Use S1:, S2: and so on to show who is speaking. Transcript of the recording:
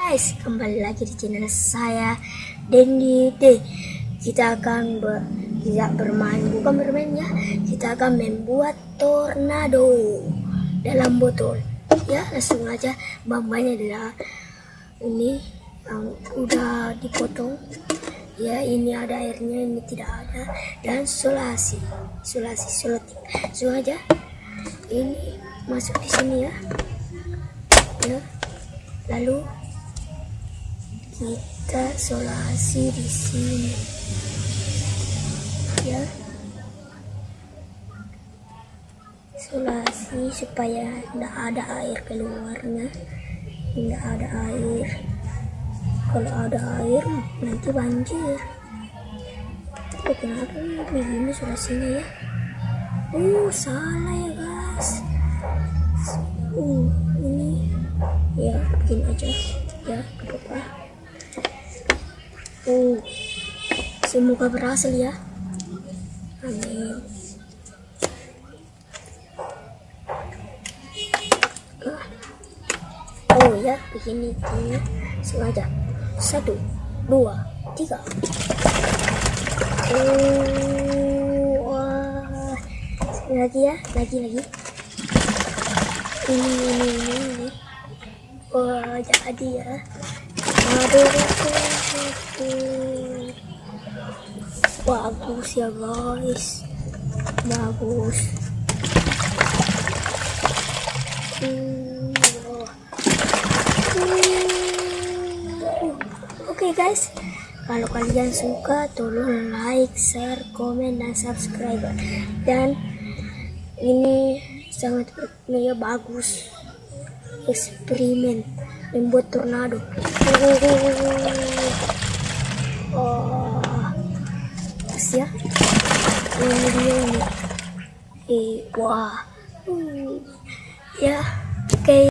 S1: Guys, kembali lagi di channel saya Dendi D. Kita akan bukan bermain ya. Kita akan membuat tornado dalam botol. Ya, langsung aja. Bahannya adalah ini yang udah dipotong. Ya, ini ada airnya, ini tidak ada, dan selotip. Langsung aja. Ini masuk di sini ya. Ya. Lalu kita solasi di sini ya, solasi supaya tidak ada air keluarnya, tidak ada air. Kalau ada air nanti banjir. Oh, kenapa begini solasinya ya? Salah ya guys. Ini ya bikin aja ya, apa-apa. Semoga berhasil ya, amin. Ya begini sengaja. 1, 2, 3. Wah, lagi ya, lagi ini. Wah, jadi ya. Bagus ya guys, bagus. Oke guys, kalau kalian suka tolong like, share, komen, dan subscribe. Dan ini sangat bagus, eksperimen membuat tornado. Ya, ini dia ini. Wah, ya, oke.